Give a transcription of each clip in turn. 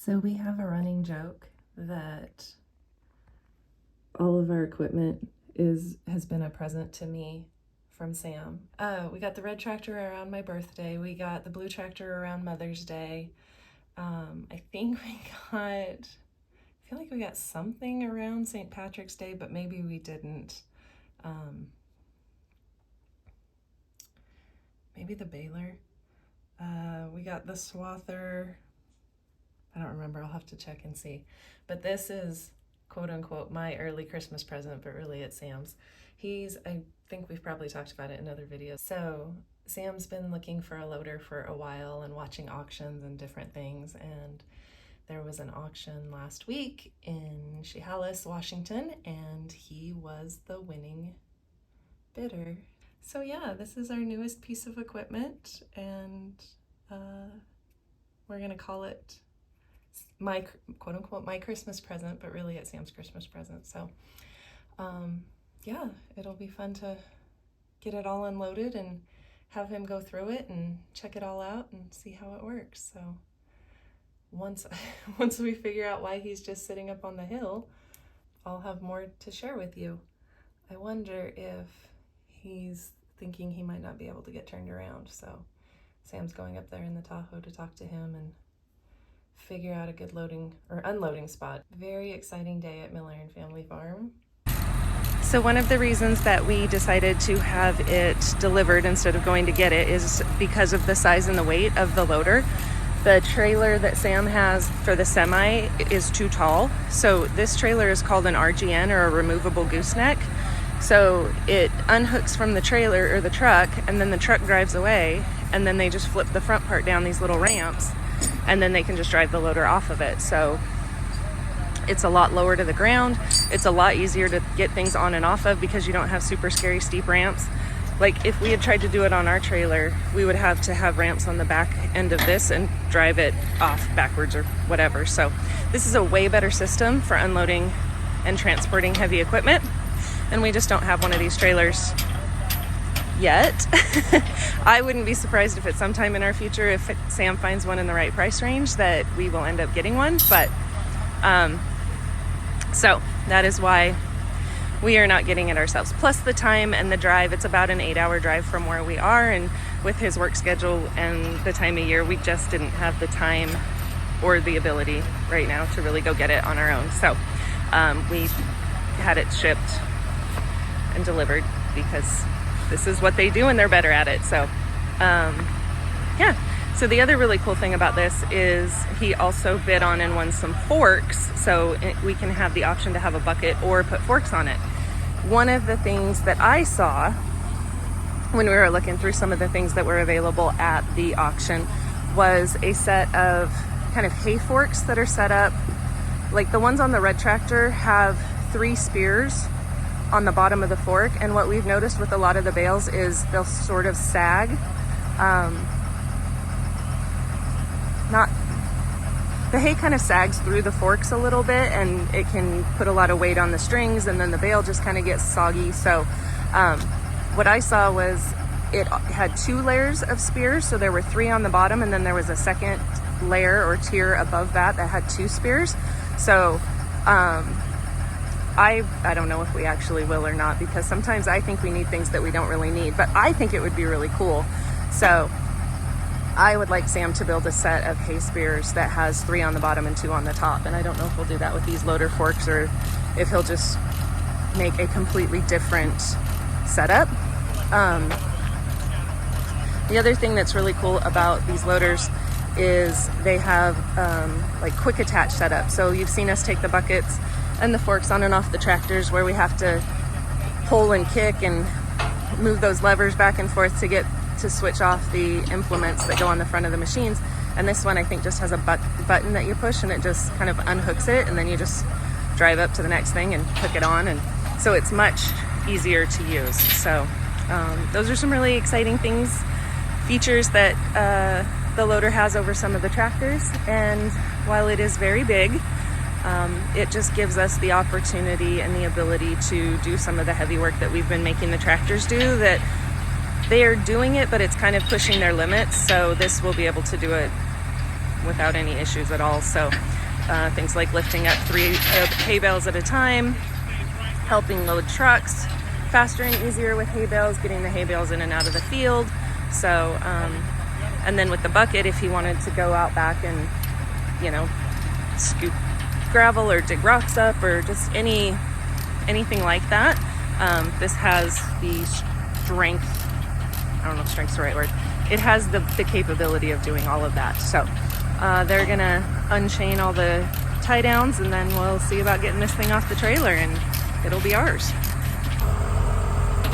So we have a running joke that all of our equipment has been a present to me from Sam. We got the red tractor around my birthday. We got the blue tractor around Mother's Day. I think I feel like we got something around St. Patrick's Day, but maybe we didn't. Maybe the baler. We got the swather. I don't remember, I'll have to check and see. But this is quote unquote my early Christmas present, but really it's Sam's. I think we've probably talked about it in other videos. So Sam's been looking for a loader for a while and watching auctions and different things. And there was an auction last week in Chehalis, Washington, and he was the winning bidder. So yeah, this is our newest piece of equipment, and we're gonna call it my quote unquote my Christmas present, but really it's Sam's Christmas present. So yeah, it'll be fun to get it all unloaded and have him go through it and check it all out and see how it works. So once we figure out why he's just sitting up on the hill, I'll have more to share with you. I wonder if he's thinking he might not be able to get turned around. So Sam's going up there in the Tahoe to talk to him and figure out a good loading or unloading spot. Very exciting day at Miller and Family Farm. So one of the reasons that we decided to have it delivered instead of going to get it is because of the size and the weight of the loader. The trailer that Sam has for the semi is too tall. So this trailer is called an RGN, or a removable gooseneck. So it unhooks from the trailer or the truck, and then the truck drives away, and then they just flip the front part down these little ramps, and then they can just drive the loader off of it. So it's a lot lower to the ground. It's a lot easier to get things on and off of because you don't have super scary steep ramps. Like if we had tried to do it on our trailer, we would have to have ramps on the back end of this and drive it off backwards or whatever. So this is a way better system for unloading and transporting heavy equipment. And we just don't have one of these trailers yet. I wouldn't be surprised if at some time in our future, if Sam finds one in the right price range, that we will end up getting one. But so that is why we are not getting it ourselves. Plus the time and the drive, it's about an 8-hour drive from where we are, and with his work schedule and the time of year, we just didn't have the time or the ability right now to really go get it on our own. So we had it shipped and delivered because this is what they do and they're better at it. So yeah. So the other really cool thing about this is he also bid on and won some forks, so we can have the option to have a bucket or put forks on it. One of the things that I saw when we were looking through some of the things that were available at the auction was a set of kind of hay forks that are set up, like the ones on the red tractor have 3 spears on the bottom of the fork, and what we've noticed with a lot of the bales is they'll sort of sag. The hay kind of sags through the forks a little bit, and it can put a lot of weight on the strings, and then the bale just kind of gets soggy. So what I saw was it had 2 layers of spears, so there were 3 on the bottom, and then there was a second layer or tier above that had 2 spears. So I don't know if we actually will or not, because sometimes I think we need things that we don't really need, but I think it would be really cool. So I would like Sam to build a set of hay spears that has 3 on the bottom and 2 on the top. And I don't know if we'll do that with these loader forks or if he'll just make a completely different setup. The other thing that's really cool about these loaders is they have like quick attach setup. So you've seen us take the buckets and the forks on and off the tractors where we have to pull and kick and move those levers back and forth to switch off the implements that go on the front of the machines. And this one I think just has a button that you push, and it just kind of unhooks it, and then you just drive up to the next thing and hook it on, and so it's much easier to use. So those are some really exciting features that the loader has over some of the tractors. And while it is very big, it just gives us the opportunity and the ability to do some of the heavy work that we've been making the tractors do, that they are doing it, but it's kind of pushing their limits. So this will be able to do it without any issues at all. So things like lifting up 3 hay bales at a time, helping load trucks faster and easier with hay bales, getting the hay bales in and out of the field. So, and then with the bucket, if he wanted to go out back and, you know, scoop gravel or dig rocks up or just anything like that, this has the strength. I don't know if strength's the right word. It has the capability of doing all of that. So they're gonna unchain all the tie downs, and then we'll see about getting this thing off the trailer, and it'll be ours.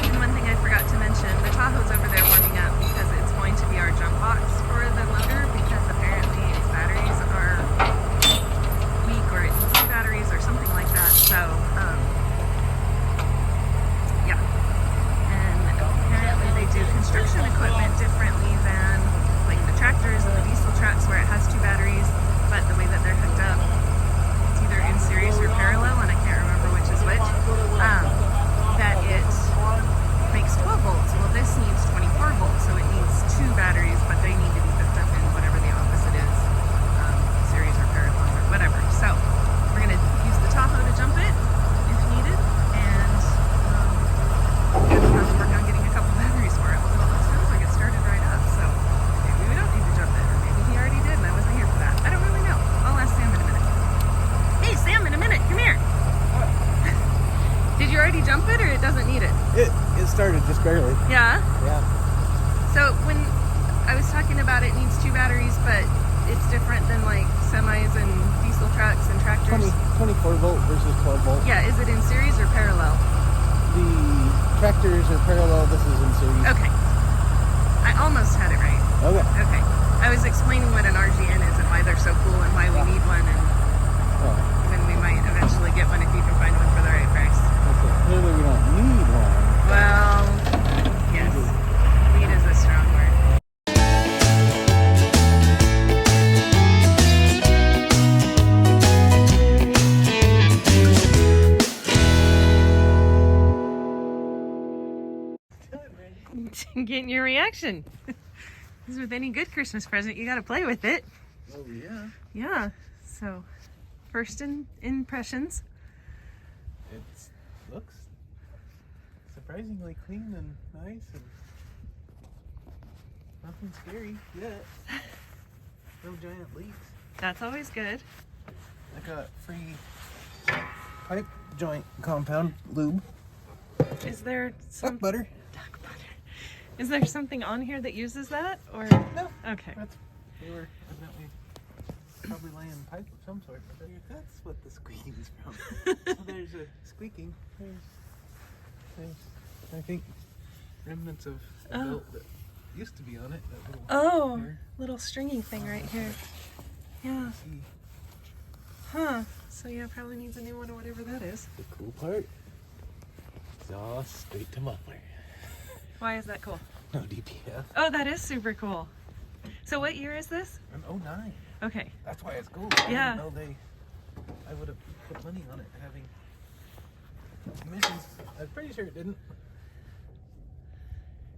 And one thing I forgot to mention, the Tahoe's over there warming up because it's going to be our jump box for the loader, because apparently its batteries are weak, or it needs 2 batteries or something like that. So yeah, and apparently they do construction equipment differently than like the tractors and the diesel trucks where it has 2 batteries, but the way that they're hooked up, it's either in series or parallel, and I can't remember which is which, that it makes 12 volts. Well, this needs 24 volts, so it needs 2 batteries, but they need to be hooked up in whatever the opposite is, series or parallel or whatever. So we're going to use the Tahoe to jump it if needed, and have to work on getting a couple batteries for it, although it sounds like it started right up, so maybe we don't need to jump it, or maybe he already did and I wasn't here for that. I don't really know. I'll ask Sam in a minute. Hey Sam, in a minute, come here. Did you already jump it, or it doesn't need it? It started just barely. Yeah? Yeah. So when I was talking about it needs 2 batteries, but it's different than like semis and diesel trucks and tractors. 24 volt versus 12 volt. Yeah, is it in series or parallel? The tractors are parallel, this is in series. Okay. I almost had it right. Okay. Okay. I was explaining what an RGN is and why they're so cool and why we need one, and when we might eventually get one if you can find one for the right price. Okay. Clearly we don't need one. Well, yes. Need is a strong word. Getting your reaction. As with any good Christmas present, you gotta play with it. Oh yeah. Yeah. So, first impressions. It looks surprisingly clean and nice, and nothing scary yet. No giant leaks. That's always good. I got free pipe joint compound lube. Is there some Duck butter. duck butter? Is there something on here that uses that, or No. okay? They were evidently probably laying pipe of some sort. But that's what the squeaking is from. So there's a squeaking. There's I think remnants of a belt that used to be on it. That little hair. Little stringy thing right here. Yeah. See, Huh. So yeah, probably needs a new one or whatever that is. the cool part. Exhaust straight to muffler. Why is that cool? No DPF. Oh, that is super cool. So what year is this? An 09. Okay. That's why it's cool. Yeah. I didn't know I would have put money on it having emissions. I'm pretty sure it didn't.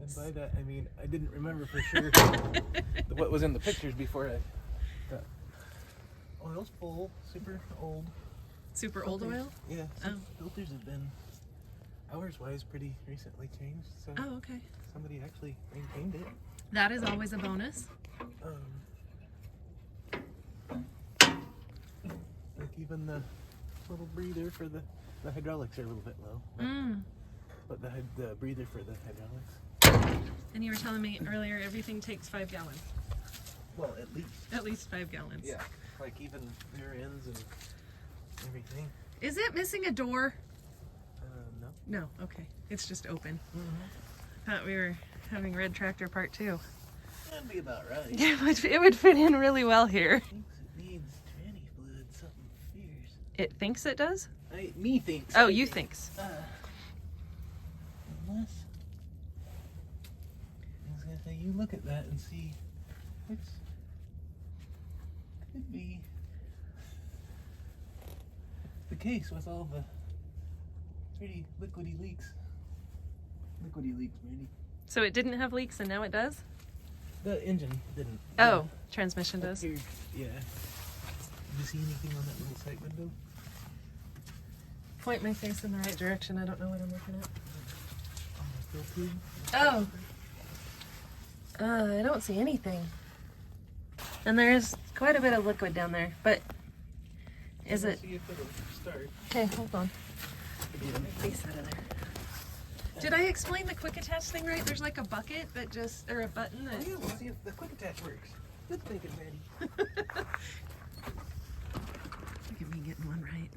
And by that, I mean, I didn't remember for sure what was in the pictures before I got oil's full, super old. Super old Filters. oil? Yeah. Oh. Filters have been, hours-wise, pretty recently changed. So Oh, okay. somebody actually maintained it. That is always a bonus. Like even the little breather for the hydraulics are a little bit low. But the breather for the hydraulics. And you were telling me earlier everything takes 5 gallons. Well, at least. At least 5 gallons. Yeah. Like even rear ends and everything. Is it missing a door? No. No. Okay. It's just open. Thought we were having Red Tractor Part 2. That'd be about right. It would fit in really well here. Thinks it needs tranny fluid, something fierce. It thinks it does? Me thinks. Oh, you thinks. Unless I was gonna say, you look at that and see which could be the case with all the pretty liquidy leaks. Liquidy leaks, maybe. So it didn't have leaks and now it does? The engine didn't. Oh, transmission Up does. here, yeah. Did you see anything on that little sight window? Point my face in the right direction. I don't know what I'm looking at. On the fill tube? Oh. I don't see anything. And there is quite a bit of liquid down there, but is Let's it? see if it'll start Okay, hold on. again. Face out of there. Did I explain the quick attach thing right? There's like a bucket that just, or a button Oh that. yeah, we'll see if the quick attach works. Good thinking, Betty. Look at me getting one right.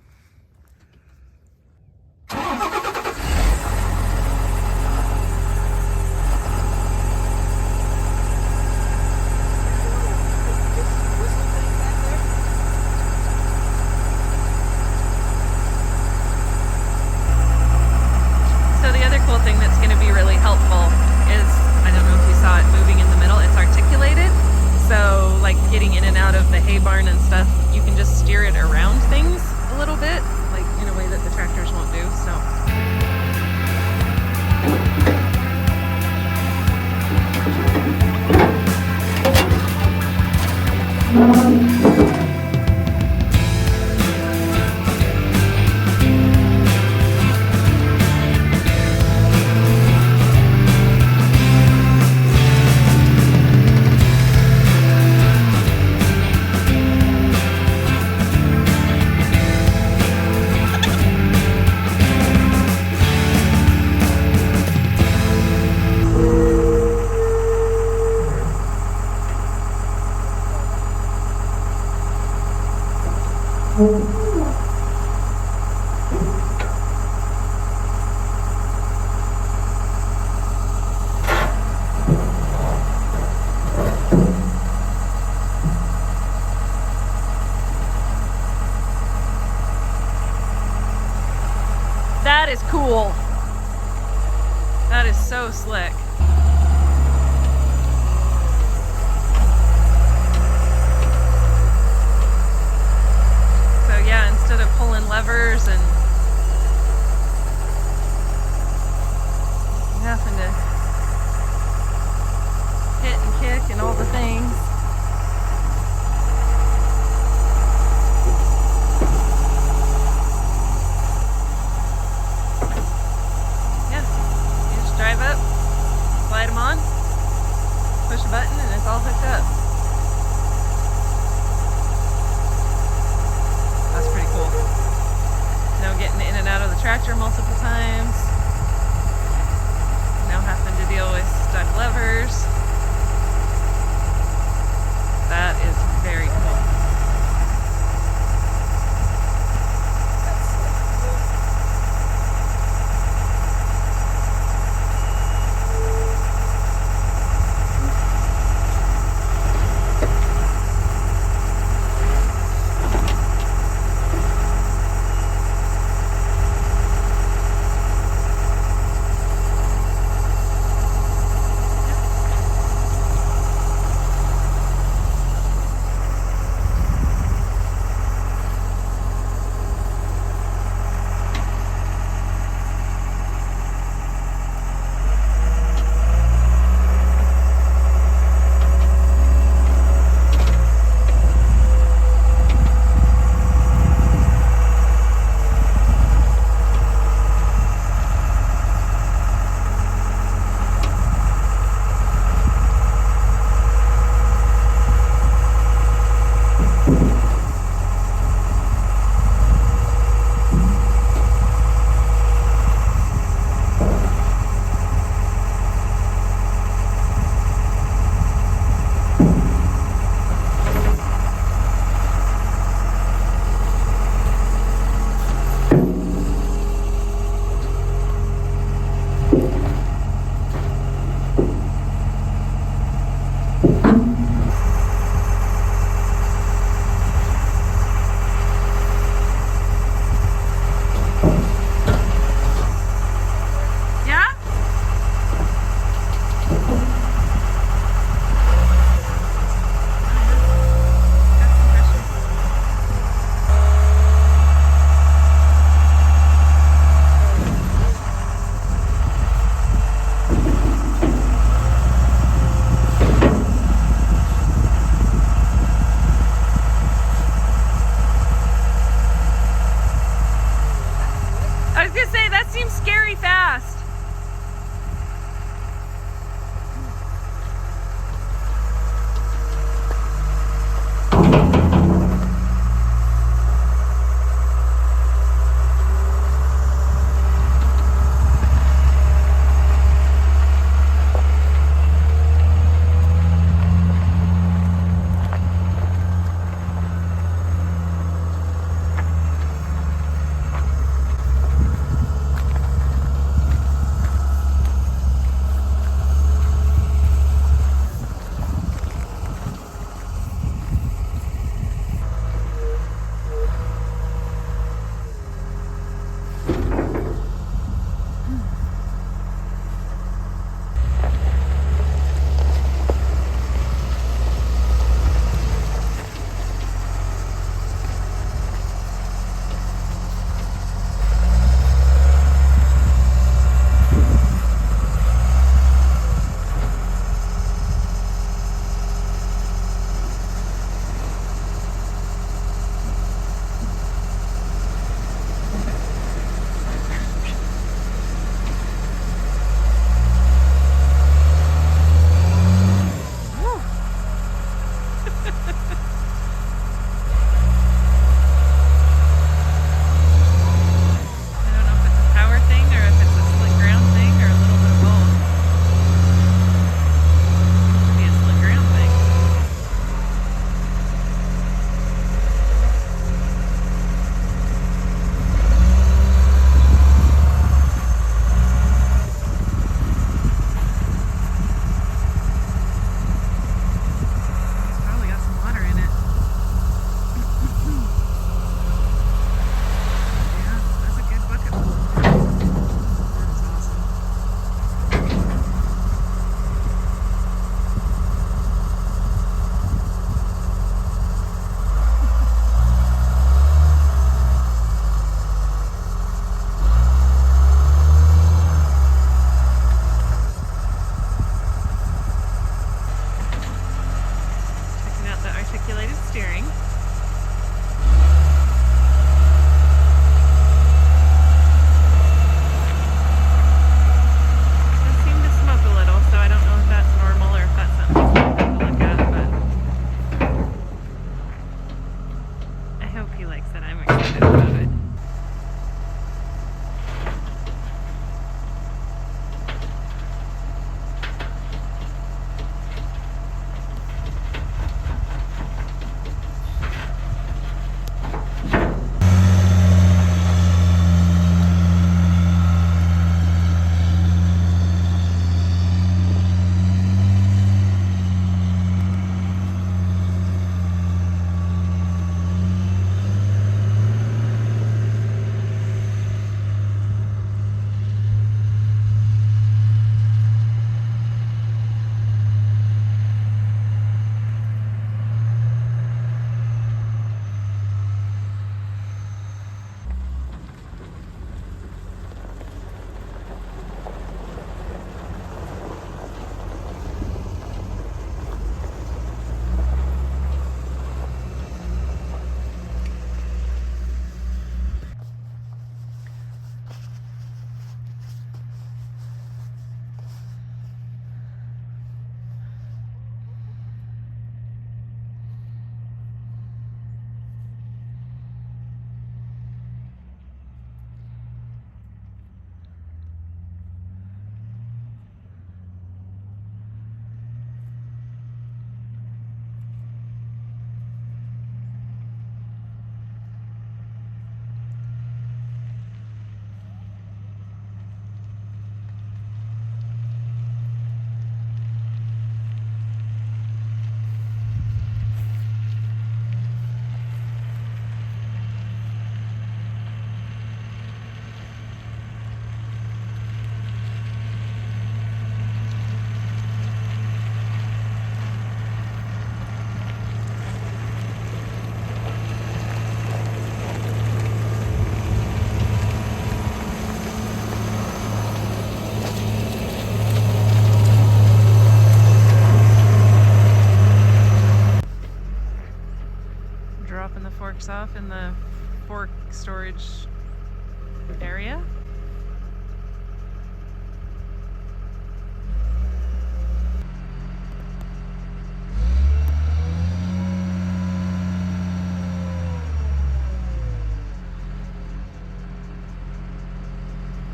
So the other cool thing that's going to be really helpful is, I don't know if you saw it moving in the middle, it's articulated. So like getting in and out of the hay barn and stuff, you can just steer it around things a little bit, like in a way that the tractors won't do. So. That is cool. That is so slick. So yeah, instead of pulling levers and having to hit and kick and all the things. Drive up, slide them on, push a button, and it's all hooked up. That's pretty cool. No getting in and out of the tractor multiple times. No having to deal with stuck levers. That is very cool. seems scary fast. Steering. Does seem to smoke a little, so I don't know if that's normal or if that's something we'll have to look at, but I hope he likes it. I'm excited about it. Dropping the forks off in the fork storage area.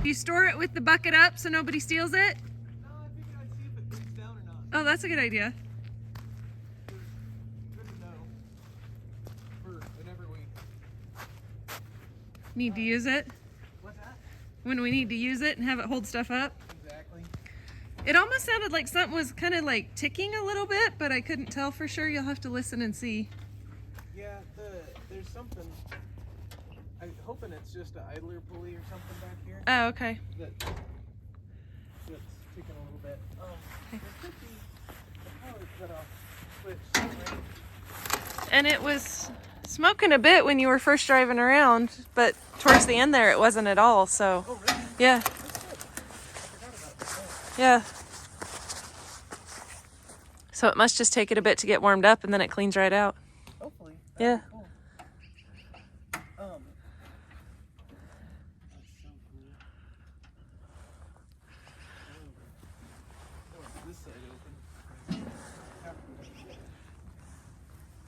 Do you store it with the bucket up so nobody steals it? No, I figured I'd see if it breaks down or not. Oh, that's a good idea. Good to know. For whenever we... Need to use it? What's that? When we need to use it and have it hold stuff up? Exactly. It almost sounded like something was kind of like ticking a little bit, but I couldn't tell for sure. You'll have to listen and see. Yeah, there's something... I'm hoping it's just an idler pulley or something back here. Oh, okay. That's ticking a little bit. There could be a power cutoff switch somewhere. And it was smoking a bit when you were first driving around, but towards the end there it wasn't at all, so. Oh, really? Yeah. That's good. I forgot about that. Yeah. So it must just take it a bit to get warmed up and then it cleans right out. Hopefully. Yeah. That'd be cool. That's so cool. Oh, this side open.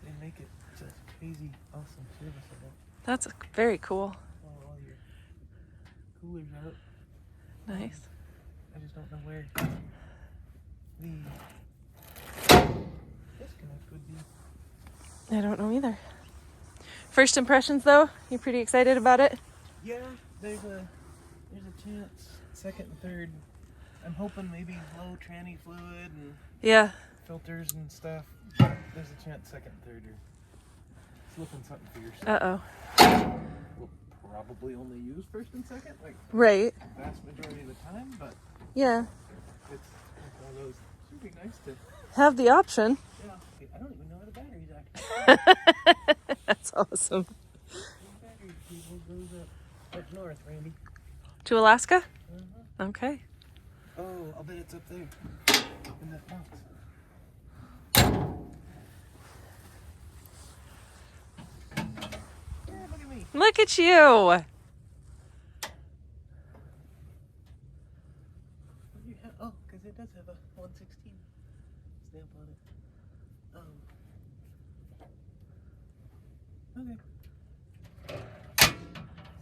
They make it such crazy, awesome service of it. That's very cool. All your coolers out. Nice. I just don't know where the disconnect would be. I don't know either. First impressions though, you pretty excited about it? Yeah, there's a chance. Second and third. I'm hoping maybe low tranny fluid and Yeah. filters and stuff. But there's a chance second and third are slipping something fierce. Uh-oh. We'll probably only use first and second, like Right. the vast majority of the time, but Yeah. it's one of those. Should be nice to. Have the option. Yeah, I don't even know where the batteries are. That's awesome. The battery cable goes up north, Randy. To Alaska? Uh-huh. Okay. Oh, I'll bet it's up there in that box. Yeah, look at me. Look at you. Oh, because it does have a 116 stamp on it. Okay.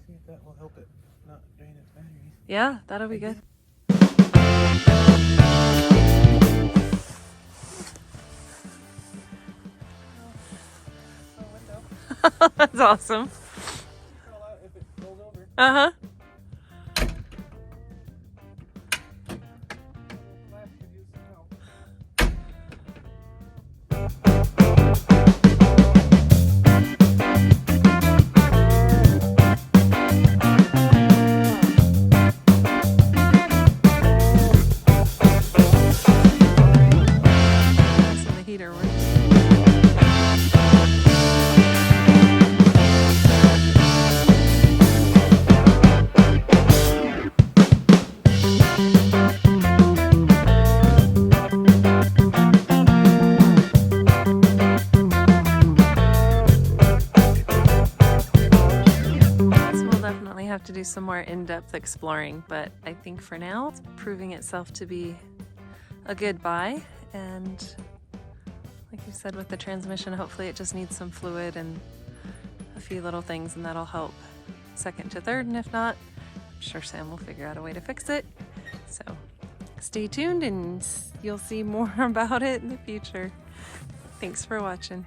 See if that will help it not drain its batteries. Yeah, that'll be good. That's awesome. Call out if it rolls over. Uh-huh. Flash could use some help. So the heater works. So we'll definitely have to do some more in-depth exploring, but I think for now it's proving itself to be a good buy. And like you said with the transmission, hopefully it just needs some fluid and a few little things, and that'll help second to third. And if not, I'm sure Sam will figure out a way to fix it. So stay tuned and you'll see more about it in the future. Thanks for watching.